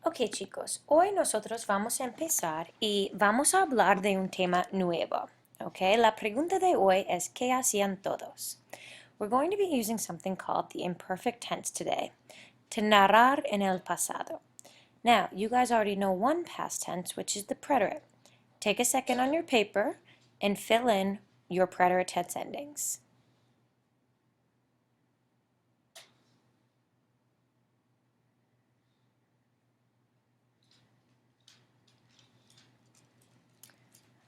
Ok chicos, hoy nosotros vamos a empezar y vamos a hablar de un tema nuevo. Ok, la pregunta de hoy es ¿qué hacían todos? We're going to be using something called the imperfect tense today to narrar en el pasado. Now, you guys already know one past tense, which is the preterite. Take a second on your paper and fill in your preterite tense endings.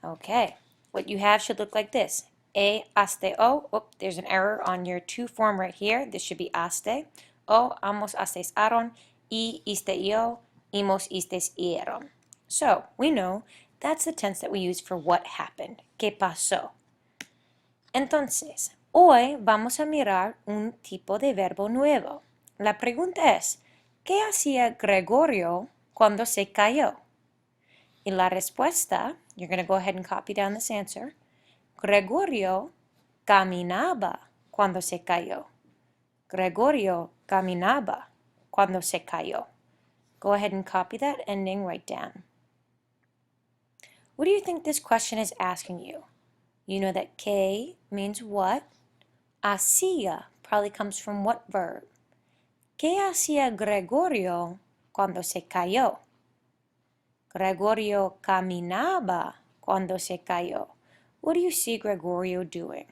Okay, what you have should look like this. Aste o. Oh, there's an error on your to form right here. This should be aste. O, ambos astes aron. Y, iste io. Imos istes ieron. So, we know that's the tense that we use for what happened. ¿Qué pasó? Entonces, hoy vamos a mirar un tipo de verbo nuevo. La pregunta es, ¿qué hacía Gregorio cuando se cayó? Y la respuesta, you're going to go ahead and copy down this answer. Gregorio caminaba cuando se cayó. Gregorio caminaba cuando se cayó. Go ahead and copy that ending right down. What do you think this question is asking you? You know that que means what? Hacía probably comes from what verb? ¿Qué hacía Gregorio cuando se cayó? Gregorio caminaba cuando se cayó. What do you see Gregorio doing?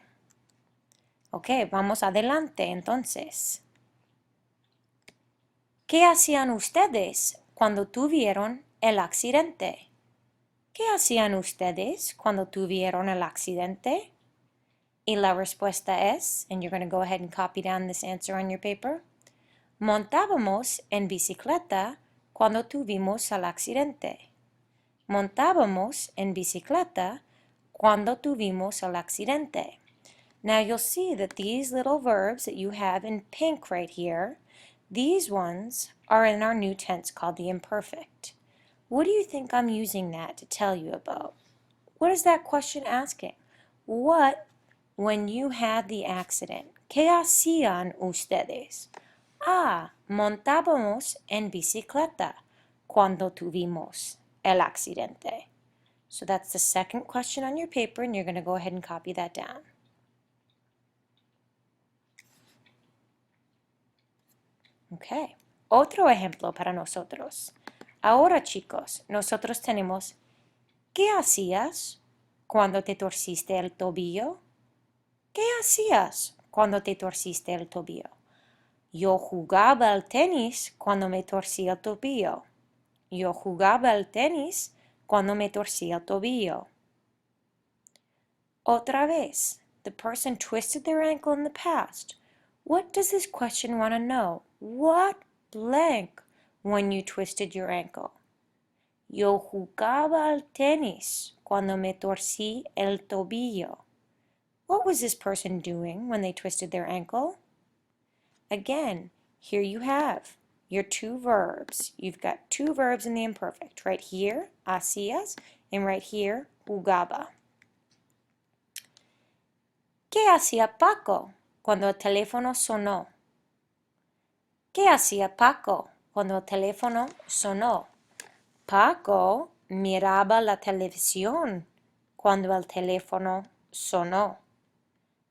Ok, vamos adelante entonces. ¿Qué hacían ustedes cuando tuvieron el accidente? ¿Qué hacían ustedes cuando tuvieron el accidente? Y la respuesta es, and you're going to go ahead and copy down this answer on your paper, montábamos en bicicleta cuando tuvimos el accidente. Montábamos en bicicleta cuando tuvimos el accidente. Now you'll see that these little verbs that you have in pink right here, these ones are in our new tense called the imperfect. What do you think I'm using that to tell you about? What is that question asking? What when you had the accident? ¿Qué hacían ustedes? Montábamos en bicicleta cuando tuvimos el accidente. So that's the second question on your paper, and you're going to go ahead and copy that down. Okay. Otro ejemplo para nosotros. Ahora, chicos, nosotros tenemos ¿qué hacías cuando te torciste el tobillo? ¿Qué hacías cuando te torciste el tobillo? Yo jugaba al tenis cuando me torcí el tobillo. Yo jugaba al tenis cuando me torcí el tobillo. Otra vez, the person twisted their ankle in the past. What does this question want to know? What blank when you twisted your ankle? Yo jugaba al tenis cuando me torcí el tobillo. What was this person doing when they twisted their ankle? Again, here you have your two verbs. You've got two verbs in the imperfect. Right here, hacías, and right here, jugaba. ¿Qué hacía Paco cuando el teléfono sonó? ¿Qué hacía Paco cuando el teléfono sonó? Paco miraba la televisión cuando el teléfono sonó.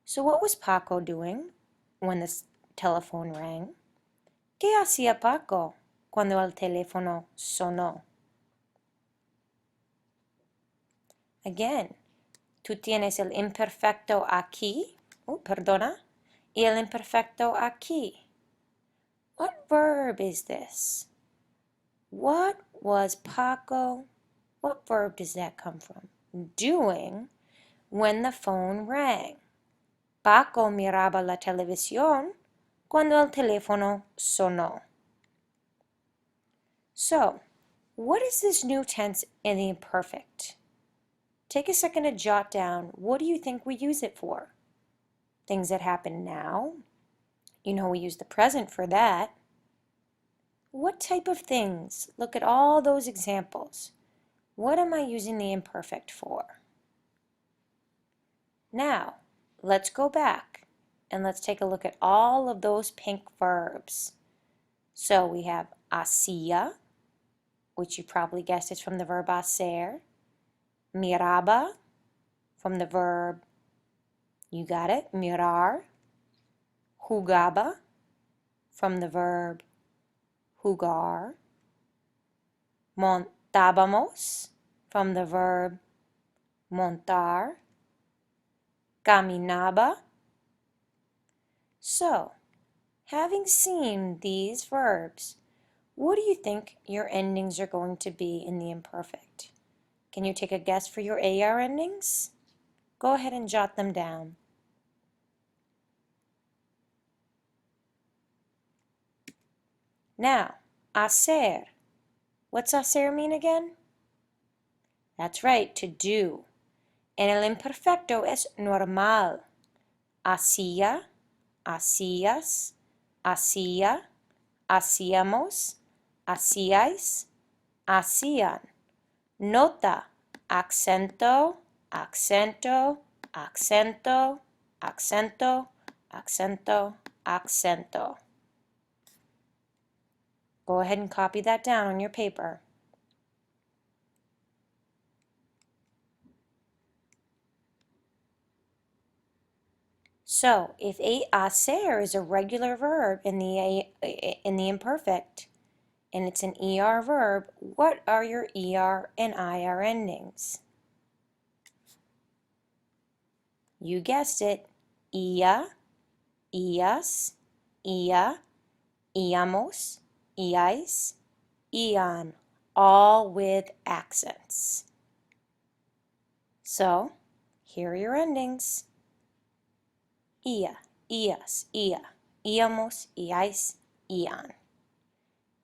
So what was Paco doing when the telephone rang? ¿Qué hacía Paco cuando el teléfono sonó? Again, tú tienes el imperfecto aquí, y el imperfecto aquí. What verb is this? What was Paco, what verb does that come from? Doing when the phone rang. Paco miraba la televisión cuando el teléfono sonó. So, what is this new tense in the imperfect? Take a second to jot down, what do you think we use it for? Things that happen now. You know we use the present for that. What type of things? Look at all those examples. What am I using the imperfect for? Now, let's go back and let's take a look at all of those pink verbs. So we have hacía, which you probably guessed is from the verb hacer. Miraba, from the verb, you got it, mirar. Jugaba, from the verb jugar. Montábamos, from the verb montar. Caminaba. So, having seen these verbs, what do you think your endings are going to be in the imperfect? Can you take a guess for your AR endings? Go ahead and jot them down. Now, hacer. What's hacer mean again? That's right, to do. En el imperfecto es normal. Hacía, hacías, hacía, hacíamos, hacíais, hacían. Nota, acento, acento, acento, acento, acento, acento. Go ahead and copy that down on your paper. So, if hacer is a regular verb in the imperfect, and it's an ER verb, what are your ER and IR endings? You guessed it, ia, ias, ia, íamos, iais, ian, all with accents. So, here are your endings. Ia, ias, ia, íamos, iais, ian.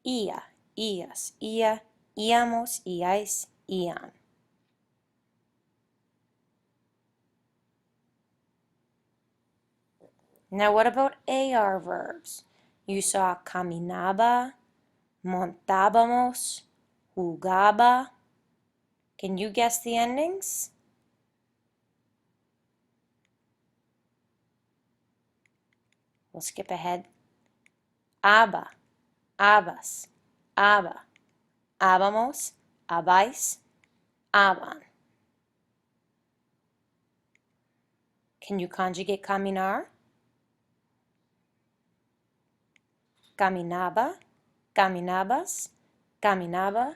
Ia, ias, ia, íamos, iais, ian. Now what about AR verbs? You saw caminaba, montábamos, jugaba. Can you guess the endings? We'll skip ahead. Aba, abas, aba, ábamos, abais, aban. Can you conjugate caminar? Caminaba, caminabas, caminaba,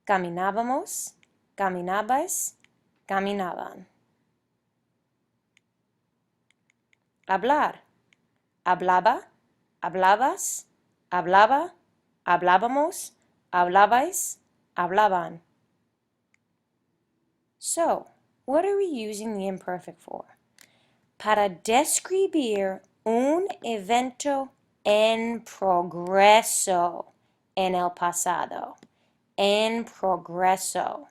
caminábamos, caminabais, caminaban. Hablar. Hablaba, hablabas, hablaba, hablábamos, hablabais, hablaban. So, what are we using the imperfect for? Para describir un evento en progreso en el pasado. En progreso.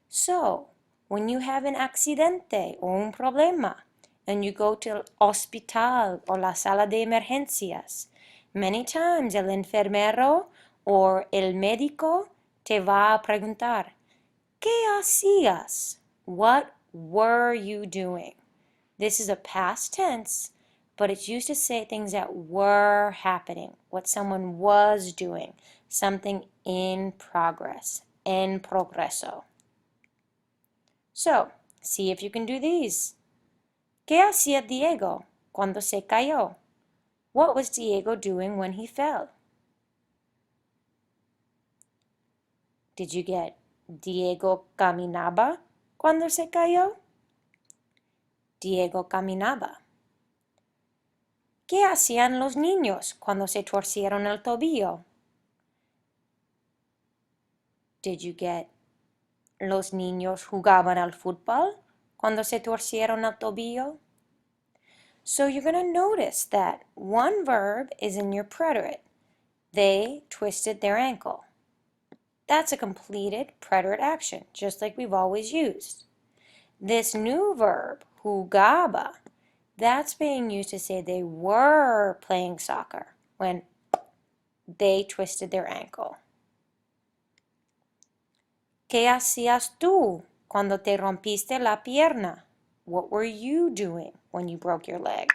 So, when you have an accidente o un problema, and you go to el hospital or la sala de emergencias, many times el enfermero or el médico te va a preguntar, ¿qué hacías? What were you doing? This is a past tense, but it's used to say things that were happening, what someone was doing, something in progress, en progreso. So, see if you can do these. ¿Qué hacía Diego cuando se cayó? What was Diego doing when he fell? Did you get Diego caminaba cuando se cayó? Diego caminaba. ¿Qué hacían los niños cuando se torcieron el tobillo? Did you get los niños jugaban al fútbol cuando se torcieron el tobillo? So you're going to notice that one verb is in your preterite. They twisted their ankle. That's a completed preterite action, just like we've always used. This new verb, jugaba, that's being used to say they were playing soccer when they twisted their ankle. ¿Qué hacías tú cuando te rompiste la pierna? What were you doing when you broke your leg?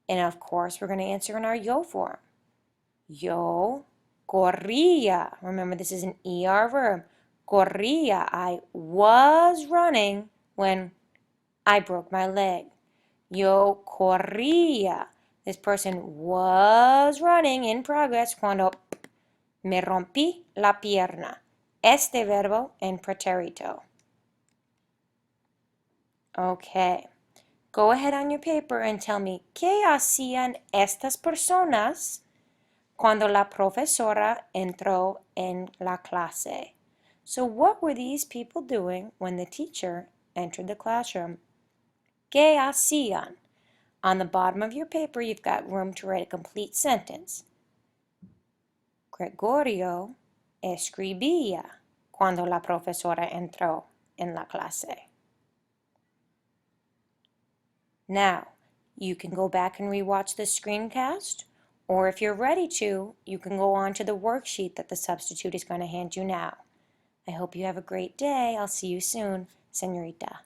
And of course, we're going to answer in our yo form. Yo Corría. Remember, this is an ER verb. Corría. I was running when I broke my leg. Yo corría. This person was running in progress cuando me rompí la pierna. Este verbo en pretérito. Okay. Go ahead on your paper and tell me, ¿qué hacían estas personas cuando la profesora entró en la clase? So what were these people doing when the teacher entered the classroom? ¿Qué hacían? On the bottom of your paper, you've got room to write a complete sentence. Gregorio escribía cuando la profesora entró en la clase. Now, you can go back and rewatch the screencast, or if you're ready to, you can go on to the worksheet that the substitute is going to hand you now. I hope you have a great day. I'll see you soon, Señorita.